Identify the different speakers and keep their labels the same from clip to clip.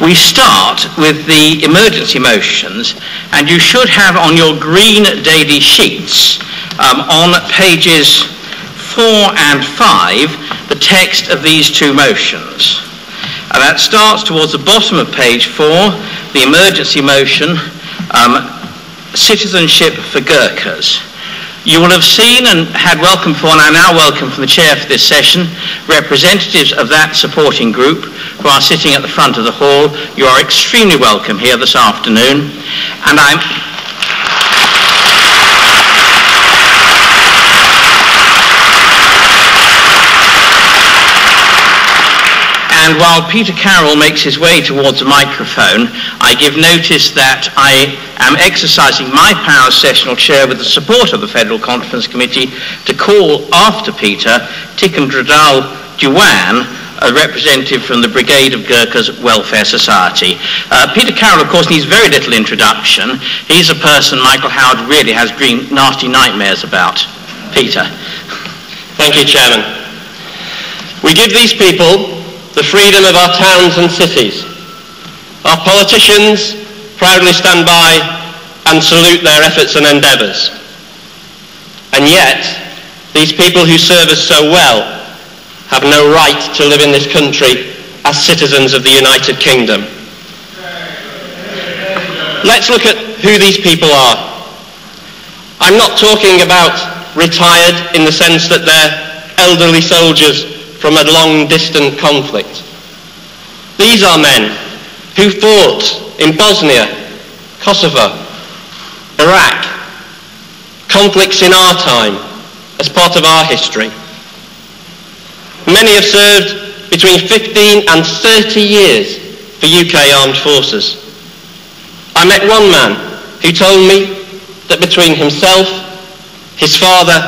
Speaker 1: We start with the emergency motions, and you should have on your green daily sheets on pages 4 and 5 the text of these two motions. And that starts towards the bottom of page 4, the emergency motion, Citizenship for Gurkhas. You will have seen and had welcome for, and I now welcome from the chair for this session, representatives of that supporting group who are sitting at the front of the hall. You are extremely welcome here this afternoon, and And while Peter Carroll makes his way towards the microphone, I give notice that I am exercising my power as sessional chair with the support of the Federal Conference Committee to call after Peter Tikam-Dradal Dewan, a representative from the Brigade of Gurkhas Welfare Society. Peter Carroll, of course, needs very little introduction. He's a person Michael Howard really has nasty nightmares about. Peter.
Speaker 2: Thank you, Chairman. We give these people the freedom of our towns and cities. Our politicians proudly stand by and salute their efforts and endeavours. And yet, these people who serve us so well have no right to live in this country as citizens of the United Kingdom. Let's look at who these people are. I'm not talking about retired in the sense that they're elderly soldiers from a long-distant conflict. These are men who fought in Bosnia, Kosovo, Iraq, conflicts in our time as part of our history. Many have served between 15 and 30 years for UK armed forces. I met one man who told me that between himself, his father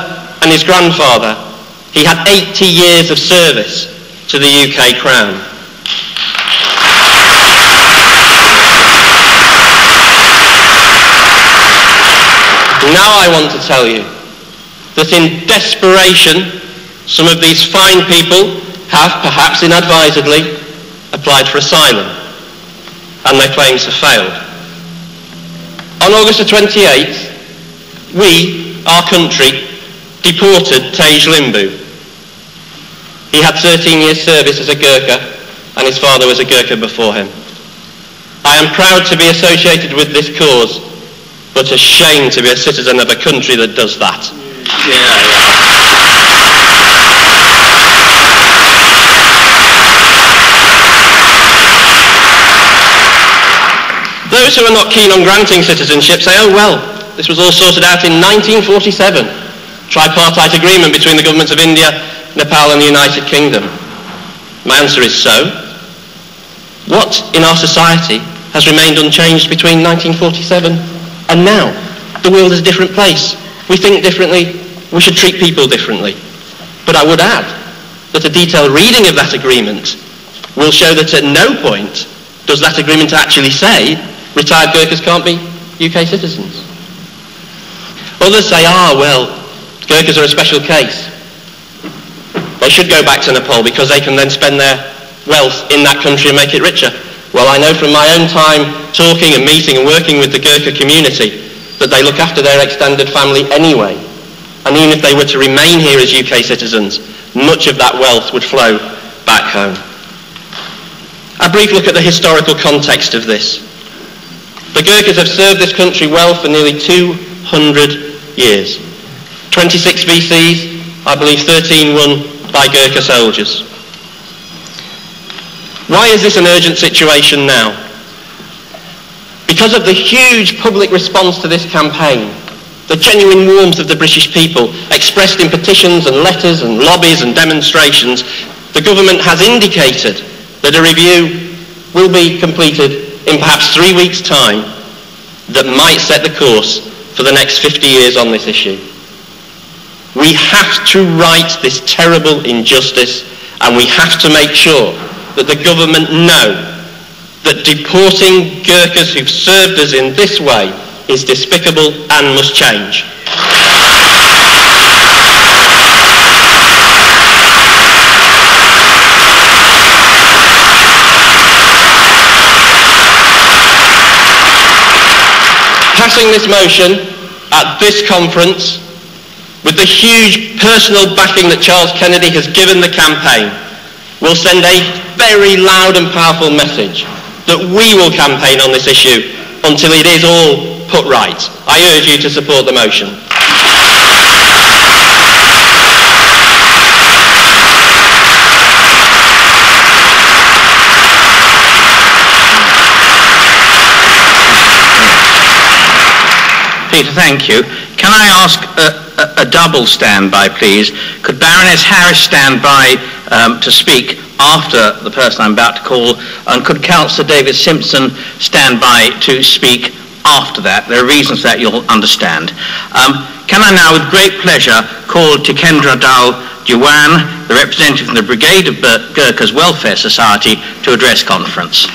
Speaker 2: and his grandfather, he had 80 years of service to the UK Crown. Now I want to tell you that in desperation, some of these fine people have, perhaps inadvisedly, applied for asylum, and their claims have failed. On August the 28th, we, our country, deported Tej Limbu. He had 13 years service as a Gurkha, and his father was a Gurkha before him. I am proud to be associated with this cause, but ashamed to be a citizen of a country that does that. Those who are not keen on granting citizenship say, oh well, this was all sorted out in 1947. Tripartite agreement between the governments of India, Nepal and the United Kingdom. My answer is so. What in our society has remained unchanged between 1947 and now? The world is a different place. We think differently. We should treat people differently. But I would add that a detailed reading of that agreement will show that at no point does that agreement actually say retired Gurkhas can't be UK citizens. Others say, well, Gurkhas are a special case. They should go back to Nepal because they can then spend their wealth in that country and make it richer. Well, I know from my own time talking and meeting and working with the Gurkha community that they look after their extended family anyway. And even if they were to remain here as UK citizens, much of that wealth would flow back home. A brief look at the historical context of this. The Gurkhas have served this country well for nearly 200 years. 26 VCs, I believe 13 won by Gurkha soldiers. Why is this an urgent situation now? Because of the huge public response to this campaign, the genuine warmth of the British people expressed in petitions and letters and lobbies and demonstrations, the government has indicated that a review will be completed in perhaps 3 weeks' time that might set the course for the next 50 years on this issue. We have to right this terrible injustice, and we have to make sure that the government know that deporting Gurkhas who've served us in this way is despicable and must change. passing this motion at this conference, with the huge personal backing that Charles Kennedy has given the campaign, will send a very loud and powerful message that we will campaign on this issue until it is all put right. I urge you to support the motion.
Speaker 1: Peter, thank you. Can I ask a double standby, please? Could Baroness Harris stand by to speak after the person I'm about to call, and could Councillor David Simpson stand by to speak after that? There are reasons that you'll understand. Can I now, with great pleasure, call Tikendra Dal Dewan, the representative from the Brigade of Gurkhas Welfare Society, to address conference.